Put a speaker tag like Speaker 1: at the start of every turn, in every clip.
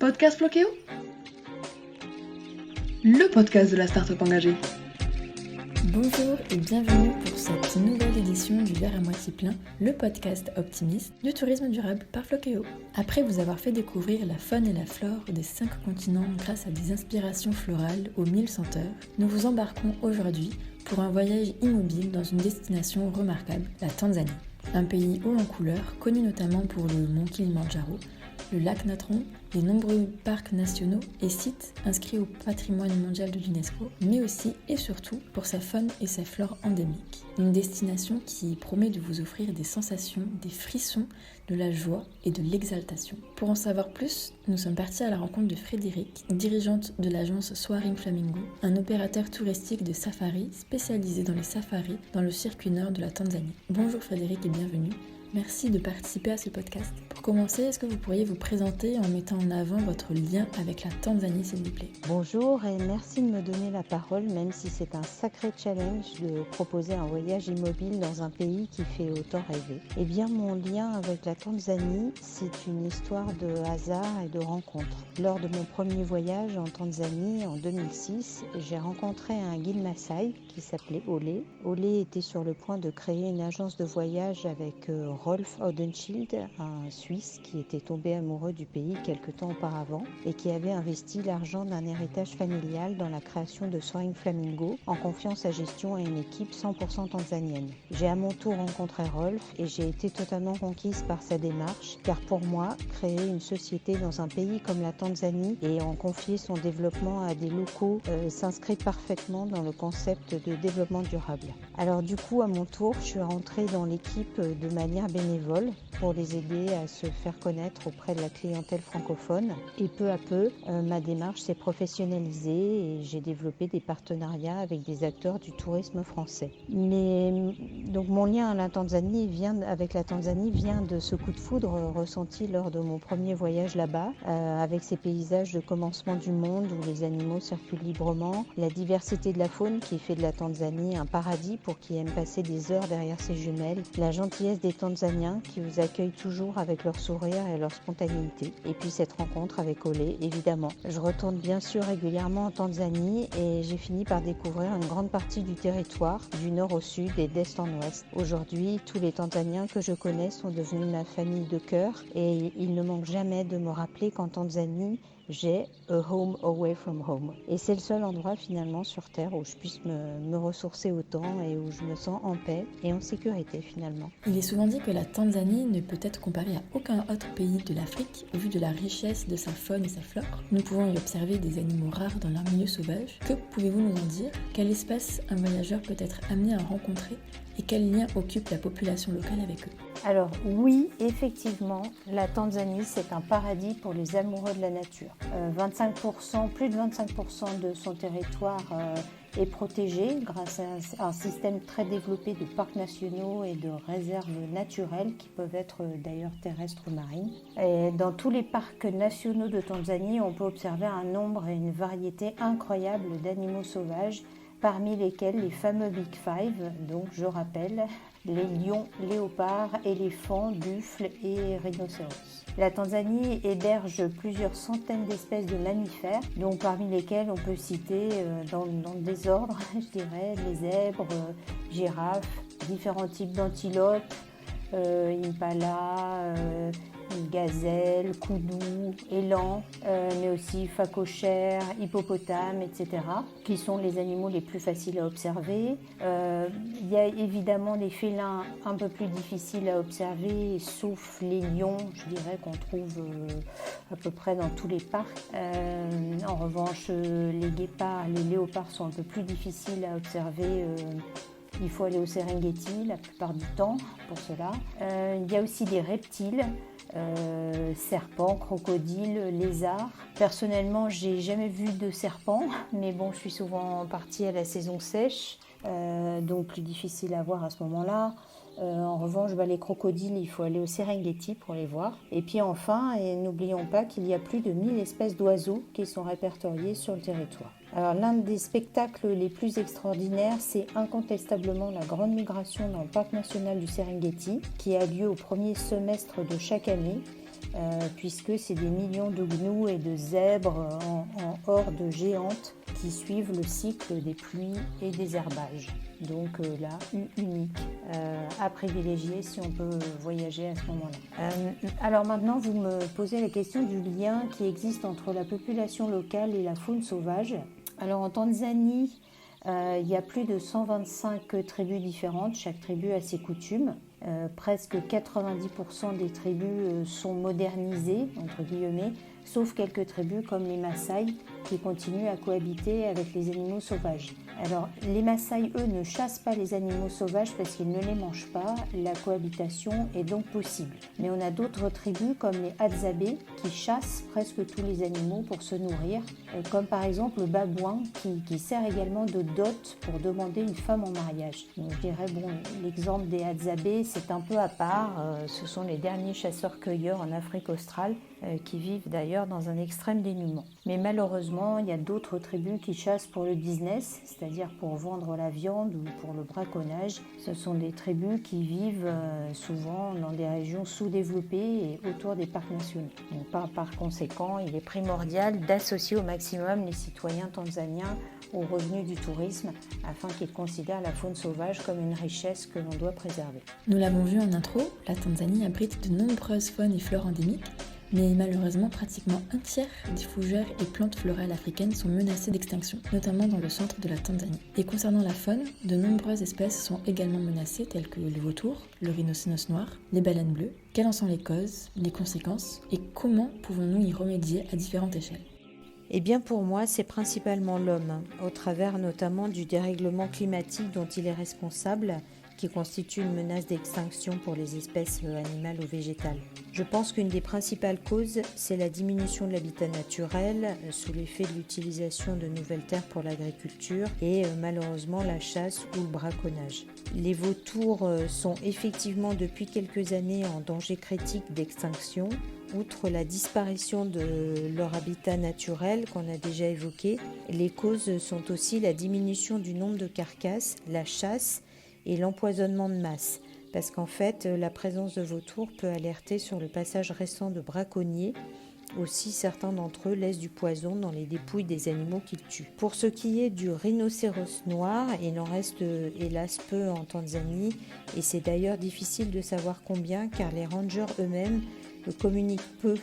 Speaker 1: Podcast Floqueo, le podcast de la start-up engagée.
Speaker 2: Bonjour et bienvenue pour cette nouvelle édition du Verre à moitié plein, le podcast optimiste du tourisme durable par Floqueo. Après vous avoir fait découvrir la faune et la flore des 5 continents grâce à des inspirations florales aux 1000 senteurs, nous vous embarquons aujourd'hui pour un voyage immobile dans une destination remarquable, la Tanzanie. Un pays haut en couleurs, connu notamment pour le mont Kilimandjaro, le lac Natron, les nombreux parcs nationaux et sites inscrits au patrimoine mondial de l'UNESCO, mais aussi et surtout pour sa faune et sa flore endémiques. Une destination qui promet de vous offrir des sensations, des frissons, de la joie et de l'exaltation. Pour en savoir plus, nous sommes partis à la rencontre de Frédéric, dirigeante de l'agence Soaring Flamingo, un opérateur touristique de safari spécialisé dans les safaris dans le circuit nord de la Tanzanie. Bonjour Frédéric et bienvenue. Merci de participer à ce podcast. Pour commencer, est-ce que vous pourriez vous présenter en mettant en avant votre lien avec la Tanzanie, s'il vous plaît ?
Speaker 3: Bonjour et merci de me donner la parole, même si c'est un sacré challenge de proposer un voyage immobile dans un pays qui fait autant rêver. Eh bien, mon lien avec la Tanzanie, c'est une histoire de hasard et de rencontres. Lors de mon premier voyage en Tanzanie, en 2006, j'ai rencontré un guide Maasai qui s'appelait Olé. Olé était sur le point de créer une agence de voyage avec Rolf Odenschild, un Suisse qui était tombé amoureux du pays quelque temps auparavant et qui avait investi l'argent d'un héritage familial dans la création de Soaring Flamingo en confiant sa gestion à une équipe 100% tanzanienne. J'ai à mon tour rencontré Rolf et j'ai été totalement conquise par sa démarche car pour moi, créer une société dans un pays comme la Tanzanie et en confier son développement à des locaux s'inscrit parfaitement dans le concept de développement durable. Alors du coup, à mon tour, je suis rentrée dans l'équipe de manière bénévole pour les aider à se faire connaître auprès de la clientèle francophone. Et peu à peu, ma démarche s'est professionnalisée et j'ai développé des partenariats avec des acteurs du tourisme français. Mais donc mon lien avec la Tanzanie vient de ce coup de foudre ressenti lors de mon premier voyage là-bas, avec ces paysages de commencement du monde où les animaux circulent librement, la diversité de la faune qui fait de la Tanzanie un paradis pour qui aime passer des heures derrière ses jumelles, la gentillesse des Tanzaniens qui vous accueillent toujours avec leur sourire et leur spontanéité. Et puis cette rencontre avec Olé, évidemment. Je retourne bien sûr régulièrement en Tanzanie et j'ai fini par découvrir une grande partie du territoire, du nord au sud et d'est en ouest. Aujourd'hui, tous les Tanzaniens que je connais sont devenus ma famille de cœur et ils ne manquent jamais de me rappeler qu'en Tanzanie, j'ai a home away from home. Et c'est le seul endroit finalement sur Terre où je puisse me ressourcer autant et où je me sens en paix et en sécurité finalement.
Speaker 2: Il est souvent dit que la Tanzanie ne peut être comparée à aucun autre pays de l'Afrique au vu de la richesse de sa faune et sa flore. Nous pouvons y observer des animaux rares dans leur milieu sauvage. Que pouvez-vous nous en dire ? Quelle espèce un voyageur peut être amené à rencontrer et quel lien occupe la population locale avec eux ?
Speaker 3: Alors oui, effectivement, la Tanzanie, c'est un paradis pour les amoureux de la nature. Plus de 25% de son territoire est protégé grâce à un système très développé de parcs nationaux et de réserves naturelles qui peuvent être d'ailleurs terrestres ou marines. Et dans tous les parcs nationaux de Tanzanie, on peut observer un nombre et une variété incroyable d'animaux sauvages, parmi lesquels les fameux Big Five, donc je rappelle, les lions, léopards, éléphants, buffles et rhinocéros. La Tanzanie héberge plusieurs centaines d'espèces de mammifères, dont parmi lesquels on peut citer, dans le désordre, je dirais, les zèbres, girafes, différents types d'antilopes, impala, gazelle, koudou, élan, mais aussi phacochère, hippopotame, etc., qui sont les animaux les plus faciles à observer. Il y a évidemment les félins un peu plus difficiles à observer, sauf les lions, je dirais, qu'on trouve à peu près dans tous les parcs. En revanche, les guépards, les léopards sont un peu plus difficiles à observer. Il faut aller au Serengeti la plupart du temps pour cela. Il y a aussi des reptiles, serpents, crocodiles, lézards. Personnellement, j'ai jamais vu de serpents, mais bon, je suis souvent partie à la saison sèche, donc plus difficile à voir à ce moment-là. En revanche, les crocodiles, il faut aller au Serengeti pour les voir. Et puis enfin, et n'oublions pas qu'il y a plus de 1000 espèces d'oiseaux qui sont répertoriées sur le territoire. Alors l'un des spectacles les plus extraordinaires, c'est incontestablement la grande migration dans le parc national du Serengeti, qui a lieu au premier semestre de chaque année. puisque c'est des millions de gnous et de zèbres en hordes géantes qui suivent le cycle des pluies et des herbages. Donc là, unique à privilégier si on peut voyager à ce moment-là. Alors maintenant, vous me posez la question du lien qui existe entre la population locale et la faune sauvage. Alors en Tanzanie, il y a plus de 125 tribus différentes, chaque tribu a ses coutumes. Presque 90% des tribus sont modernisées, entre guillemets, sauf quelques tribus comme les Maasai qui continuent à cohabiter avec les animaux sauvages. Alors, les Maasai, eux, ne chassent pas les animaux sauvages parce qu'ils ne les mangent pas. La cohabitation est donc possible. Mais on a d'autres tribus comme les Hadzabe qui chassent presque tous les animaux pour se nourrir, comme par exemple le babouin qui sert également de dot pour demander une femme en mariage. Donc, je dirais, bon, l'exemple des Hadzabe, c'est un peu à part. Ce sont les derniers chasseurs-cueilleurs en Afrique australe qui vivent d'ailleurs dans un extrême dénuement. Mais malheureusement, il y a d'autres tribus qui chassent pour le business, c'est-à-dire pour vendre la viande ou pour le braconnage. Ce sont des tribus qui vivent souvent dans des régions sous-développées et autour des parcs nationaux. Donc, par conséquent, il est primordial d'associer au maximum les citoyens tanzaniens aux revenus du tourisme afin qu'ils considèrent la faune sauvage comme une richesse que l'on doit préserver.
Speaker 2: Nous l'avons vu en intro, la Tanzanie abrite de nombreuses faunes et flores endémiques, mais malheureusement pratiquement un tiers des fougères et plantes florales africaines sont menacées d'extinction, notamment dans le centre de la Tanzanie. Et concernant la faune, de nombreuses espèces sont également menacées telles que le vautour, le rhinocéros noir, les baleines bleues. Quelles en sont les causes, les conséquences et comment pouvons-nous y remédier à différentes échelles ?
Speaker 3: Eh bien pour moi, c'est principalement l'homme, au travers notamment du dérèglement climatique dont il est responsable, qui constitue une menace d'extinction pour les espèces animales ou végétales. Je pense qu'une des principales causes, c'est la diminution de l'habitat naturel sous l'effet de l'utilisation de nouvelles terres pour l'agriculture et malheureusement la chasse ou le braconnage. Les vautours sont effectivement depuis quelques années en danger critique d'extinction. Outre la disparition de leur habitat naturel qu'on a déjà évoqué, les causes sont aussi la diminution du nombre de carcasses, la chasse et l'empoisonnement de masse. Parce qu'en fait, la présence de vautours peut alerter sur le passage récent de braconniers. Aussi, certains d'entre eux laissent du poison dans les dépouilles des animaux qu'ils tuent. Pour ce qui est du rhinocéros noir, il en reste hélas peu en Tanzanie et c'est d'ailleurs difficile de savoir combien car les rangers eux-mêmes communiquent peu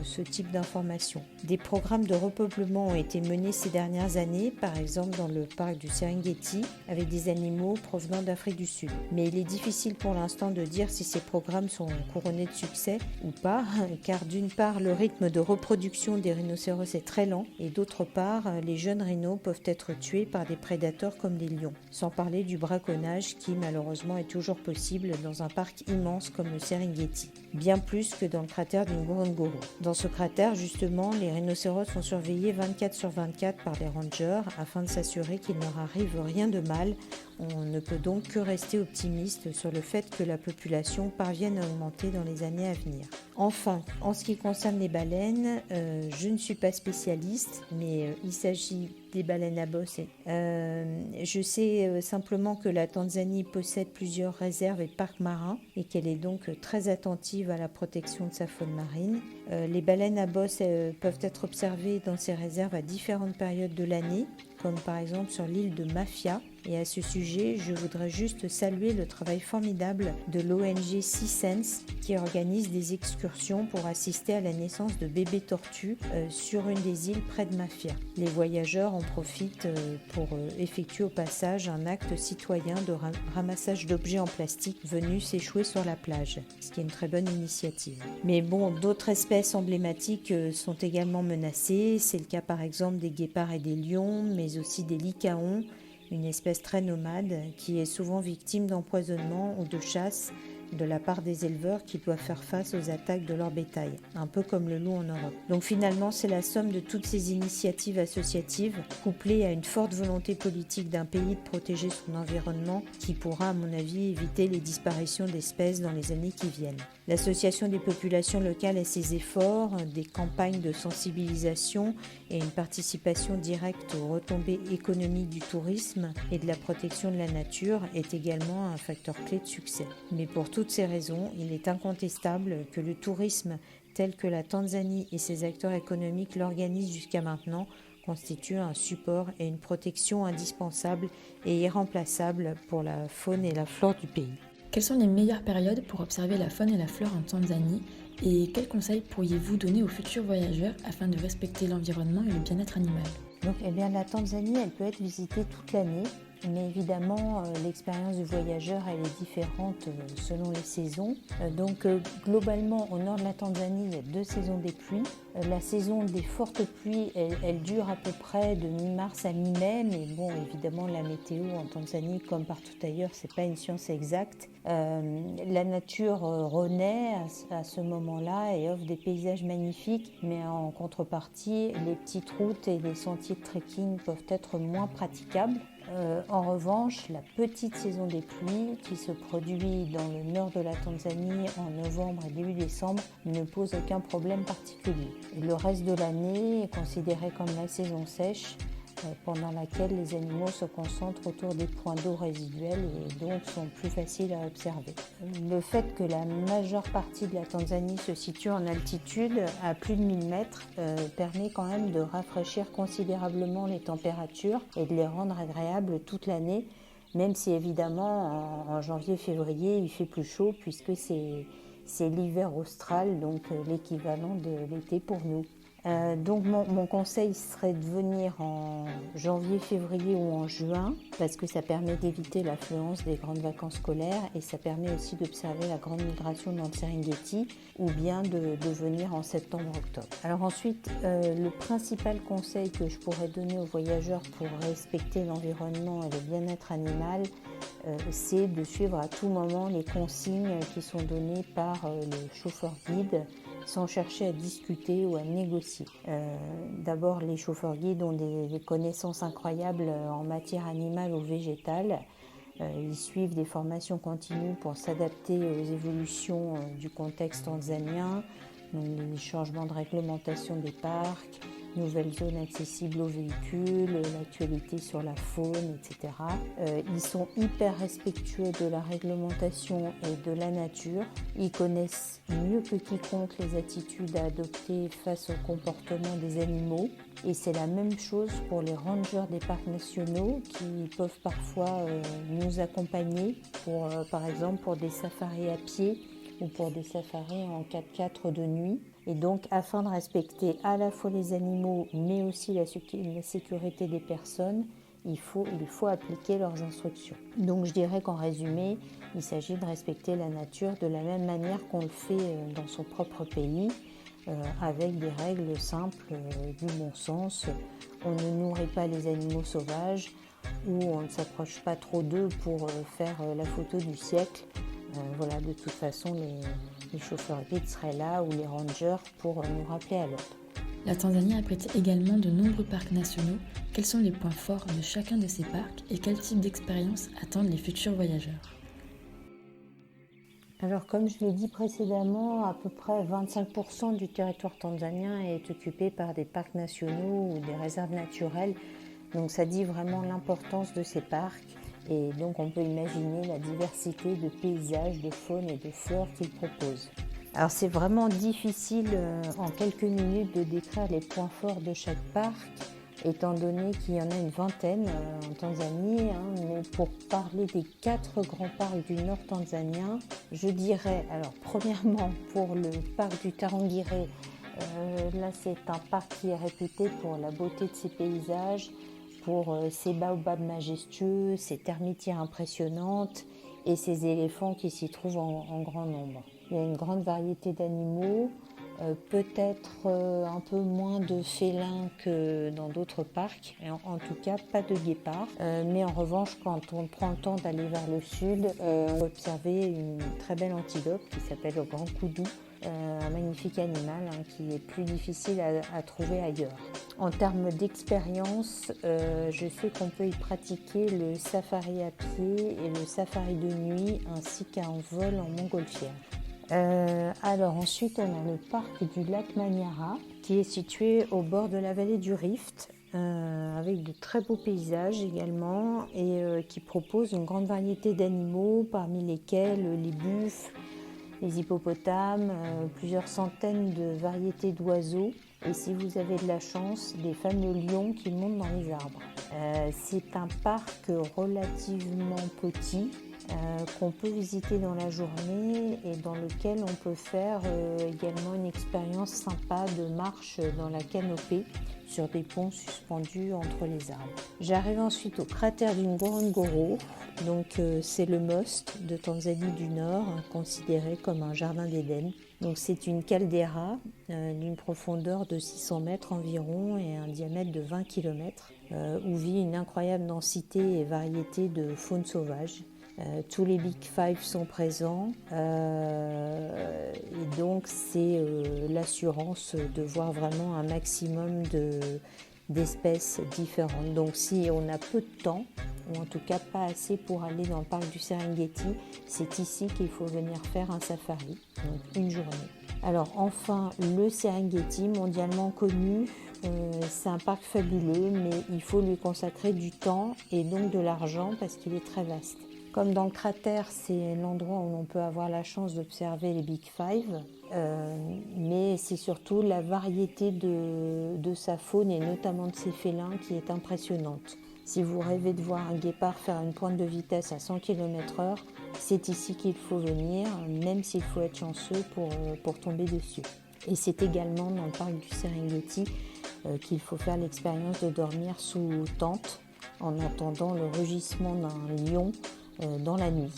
Speaker 3: ce type d'informations. Des programmes de repeuplement ont été menés ces dernières années, par exemple dans le parc du Serengeti, avec des animaux provenant d'Afrique du Sud. Mais il est difficile pour l'instant de dire si ces programmes sont couronnés de succès ou pas, car d'une part, le rythme de reproduction des rhinocéros est très lent, et d'autre part, les jeunes rhinos peuvent être tués par des prédateurs comme les lions. Sans parler du braconnage qui, malheureusement, est toujours possible dans un parc immense comme le Serengeti, bien plus que dans le cratère du Ngorongoro. Dans ce cratère, justement, les rhinocéros sont surveillés 24/24 par les rangers afin de s'assurer qu'il ne leur arrive rien de mal. On ne peut donc que rester optimiste sur le fait que la population parvienne à augmenter dans les années à venir. Enfin, en ce qui concerne les baleines, je ne suis pas spécialiste, mais il s'agit des baleines à bosse. Je sais simplement que la Tanzanie possède plusieurs réserves et parcs marins et qu'elle est donc très attentive à la protection de sa faune marine. Les baleines à bosse peuvent être observées dans ces réserves à différentes périodes de l'année, comme par exemple sur l'île de Mafia. Et à ce sujet, je voudrais juste saluer le travail formidable de l'ONG Sea Sense qui organise des excursions pour assister à la naissance de bébés tortues sur une des îles près de Mafia. Les voyageurs en profitent pour effectuer au passage un acte citoyen de ramassage d'objets en plastique venus s'échouer sur la plage, ce qui est une très bonne initiative. Mais bon, d'autres espèces emblématiques sont également menacées. C'est le cas par exemple des guépards et des lions, mais aussi des lycaons, une espèce très nomade qui est souvent victime d'empoisonnement ou de chasse de la part des éleveurs qui doivent faire face aux attaques de leur bétail, un peu comme le loup en Europe. Donc finalement, c'est la somme de toutes ces initiatives associatives, couplées à une forte volonté politique d'un pays de protéger son environnement, qui pourra, à mon avis, éviter les disparitions d'espèces dans les années qui viennent. L'association des populations locales à ces efforts, des campagnes de sensibilisation et une participation directe aux retombées économiques du tourisme et de la protection de la nature est également un facteur clé de succès. Mais pour toutes ces raisons, il est incontestable que le tourisme tel que la Tanzanie et ses acteurs économiques l'organisent jusqu'à maintenant constituent un support et une protection indispensables et irremplaçables pour la faune et la flore du pays.
Speaker 2: Quelles sont les meilleures périodes pour observer la faune et la flore en Tanzanie et quels conseils pourriez-vous donner aux futurs voyageurs afin de respecter l'environnement et le bien-être animal ?
Speaker 3: Donc, la Tanzanie, elle peut être visitée toute l'année, mais évidemment, l'expérience du voyageur, elle est différente selon les saisons. Globalement, au nord de la Tanzanie, il y a 2 saisons des pluies. La saison des fortes pluies, elle dure à peu près de mi-mars à mi-mai, mais bon, évidemment, la météo en Tanzanie, comme partout ailleurs, c'est pas une science exacte. La nature renaît à ce moment-là et offre des paysages magnifiques, mais en contrepartie, les petites routes et les sentiers de trekking peuvent être moins praticables. En revanche, la petite saison des pluies, qui se produit dans le nord de la Tanzanie en novembre et début décembre, ne pose aucun problème particulier. Et le reste de l'année est considéré comme la saison sèche, pendant laquelle les animaux se concentrent autour des points d'eau résiduels et donc sont plus faciles à observer. Le fait que la majeure partie de la Tanzanie se situe en altitude, à plus de 1000 mètres, permet quand même de rafraîchir considérablement les températures et de les rendre agréables toute l'année, même si évidemment en janvier-février il fait plus chaud puisque c'est l'hiver austral, donc l'équivalent de l'été pour nous. Donc mon conseil serait de venir en janvier, février ou en juin parce que ça permet d'éviter l'affluence des grandes vacances scolaires et ça permet aussi d'observer la grande migration dans le Serengeti ou bien de venir en septembre-octobre. Alors ensuite, le principal conseil que je pourrais donner aux voyageurs pour respecter l'environnement et le bien-être animal, c'est de suivre à tout moment les consignes qui sont données par le chauffeur guide sans chercher à discuter ou à négocier. D'abord, les chauffeurs guides ont des connaissances incroyables en matière animale ou végétale. Ils suivent des formations continues pour s'adapter aux évolutions du contexte tanzanien, donc les changements de réglementation des parcs, nouvelles zones accessibles aux véhicules, l'actualité sur la faune, etc. Ils sont hyper respectueux de la réglementation et de la nature. Ils connaissent mieux que quiconque les attitudes à adopter face au comportement des animaux. Et c'est la même chose pour les rangers des parcs nationaux qui peuvent parfois nous accompagner, par exemple pour des safaris à pied ou pour des safaris en 4x4 de nuit. Et donc, afin de respecter à la fois les animaux, mais aussi la sécurité des personnes, il faut appliquer leurs instructions. Donc, je dirais qu'en résumé, il s'agit de respecter la nature de la même manière qu'on le fait dans son propre pays, avec des règles simples du bon sens. On ne nourrit pas les animaux sauvages ou on ne s'approche pas trop d'eux pour faire la photo du siècle. De toute façon, les chauffeurs guides seraient là ou les rangers pour nous rappeler à l'ordre.
Speaker 2: La Tanzanie abrite également de nombreux parcs nationaux. Quels sont les points forts de chacun de ces parcs et quel type d'expérience attendent les futurs voyageurs ?
Speaker 3: Alors, comme je l'ai dit précédemment, à peu près 25% du territoire tanzanien est occupé par des parcs nationaux ou des réserves naturelles. Donc, ça dit vraiment l'importance de ces parcs. Et donc on peut imaginer la diversité de paysages, de faune et de flore qu'ils proposent. Alors c'est vraiment difficile en quelques minutes de décrire les points forts de chaque parc, étant donné qu'il y en a une vingtaine en Tanzanie. Mais pour parler des 4 grands parcs du nord tanzanien, je dirais, alors premièrement pour le parc du Tarangire, là c'est un parc qui est réputé pour la beauté de ses paysages, pour ces baobabs majestueux, ces termitières impressionnantes et ces éléphants qui s'y trouvent en grand nombre. Il y a une grande variété d'animaux, peut-être un peu moins de félins que dans d'autres parcs, et en tout cas pas de guépards. Mais en revanche, quand on prend le temps d'aller vers le sud, on peut observer une très belle antilope qui s'appelle le grand koudou, un magnifique animal qui est plus difficile à trouver ailleurs. En termes d'expérience, je sais qu'on peut y pratiquer le safari à pied et le safari de nuit ainsi qu'un vol en montgolfière. Alors ensuite on a le parc du lac Manyara qui est situé au bord de la vallée du Rift avec de très beaux paysages également et qui propose une grande variété d'animaux parmi lesquels les buffles, les hippopotames, plusieurs centaines de variétés d'oiseaux et si vous avez de la chance, les fameux lions qui montent dans les arbres. C'est un parc relativement petit qu'on peut visiter dans la journée et dans lequel on peut faire également une expérience sympa de marche dans la canopée sur des ponts suspendus entre les arbres. J'arrive ensuite au cratère du Ngorongoro. Donc c'est le Most de Tanzanie du Nord, considéré comme un jardin d'Éden. Donc c'est une caldeira d'une profondeur de 600 mètres environ et un diamètre de 20 km où vit une incroyable densité et variété de faune sauvage. Tous les Big Five sont présents et donc c'est l'assurance de voir vraiment un maximum d'espèces différentes. Donc si on a peu de temps, ou en tout cas pas assez pour aller dans le parc du Serengeti, c'est ici qu'il faut venir faire un safari, donc une journée. Alors enfin, le Serengeti, mondialement connu, c'est un parc fabuleux, mais il faut lui consacrer du temps et donc de l'argent parce qu'il est très vaste. Comme dans le cratère, c'est l'endroit où on peut avoir la chance d'observer les Big Five, mais c'est surtout la variété de sa faune et notamment de ses félins qui est impressionnante. Si vous rêvez de voir un guépard faire une pointe de vitesse à 100 km/h, c'est ici qu'il faut venir, même s'il faut être chanceux pour tomber dessus. Et c'est également dans le parc du Serengeti qu'il faut faire l'expérience de dormir sous tente en entendant le rugissement d'un lion dans la nuit.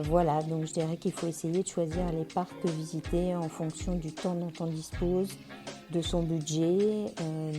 Speaker 3: Voilà, donc je dirais qu'il faut essayer de choisir les parcs que visiter en fonction du temps dont on dispose, de son budget,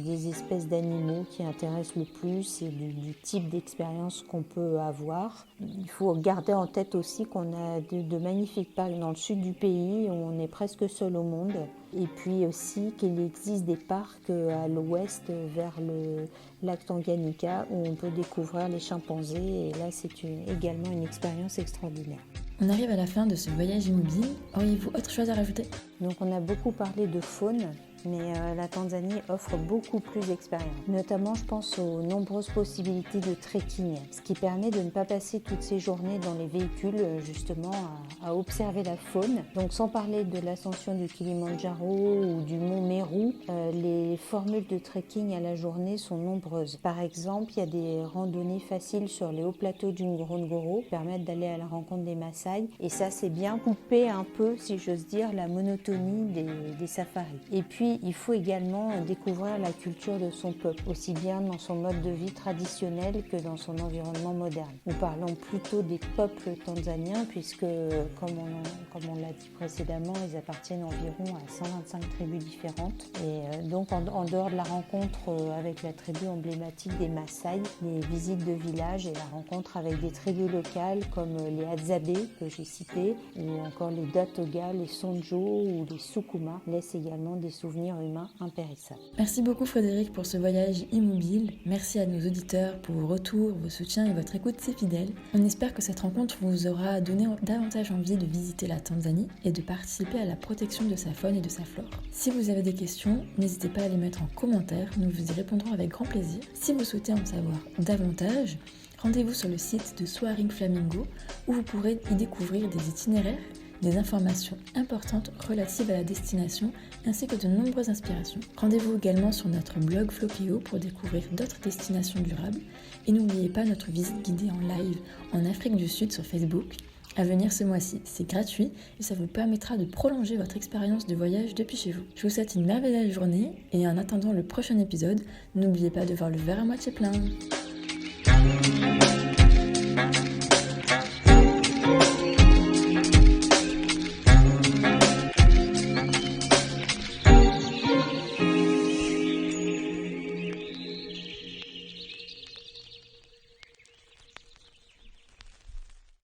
Speaker 3: des espèces d'animaux qui intéressent le plus et du type d'expérience qu'on peut avoir. Il faut garder en tête aussi qu'on a de magnifiques parcs dans le sud du pays où on est presque seul au monde. Et puis aussi qu'il existe des parcs à l'ouest vers le lac Tanganyika où on peut découvrir les chimpanzés et là c'est également une expérience extraordinaire.
Speaker 2: On arrive à la fin de ce voyage immobile. Auriez-vous autre chose à rajouter ?
Speaker 3: Donc on a beaucoup parlé de faune, mais la Tanzanie offre beaucoup plus d'expériences. Notamment, je pense aux nombreuses possibilités de trekking, ce qui permet de ne pas passer toutes ces journées dans les véhicules, justement à observer la faune. Donc sans parler de l'ascension du Kilimandjaro ou du mont Meru, les formules de trekking à la journée sont nombreuses. Par exemple, il y a des randonnées faciles sur les hauts plateaux du Ngorongoro qui permettent d'aller à la rencontre des Maasai. Et ça, c'est bien couper un peu, si j'ose dire, la monotonie des safaris. Et puis, il faut également découvrir la culture de son peuple, aussi bien dans son mode de vie traditionnel que dans son environnement moderne. Nous parlons plutôt des peuples tanzaniens puisque, comme on l'a dit précédemment, ils appartiennent environ à 125 tribus différentes. Et donc, en dehors de la rencontre avec la tribu emblématique des Maasai, les visites de villages et la rencontre avec des tribus locales comme les Hadzabe que j'ai citées, ou encore les Datoga, les Sonjo ou les Sukuma laissent également des souvenirs humains impérissables.
Speaker 2: Merci beaucoup Frédéric pour ce voyage immobile. Merci à nos auditeurs pour vos retours, vos soutiens et votre écoute si fidèle. On espère que cette rencontre vous aura donné davantage envie de visiter la Tanzanie et de participer à la protection de sa faune et de sa flore. Si vous avez des questions, n'hésitez pas à les mettre en commentaire, nous vous y répondrons avec grand plaisir. Si vous souhaitez en savoir davantage, rendez-vous sur le site de Soaring Flamingo où vous pourrez y découvrir des itinéraires, des informations importantes relatives à la destination ainsi que de nombreuses inspirations. Rendez-vous également sur notre blog Flokeo pour découvrir d'autres destinations durables et n'oubliez pas notre visite guidée en live en Afrique du Sud sur Facebook à venir ce mois-ci. C'est gratuit et ça vous permettra de prolonger votre expérience de voyage depuis chez vous. Je vous souhaite une merveilleuse journée et en attendant le prochain épisode, n'oubliez pas de voir le verre à moitié plein.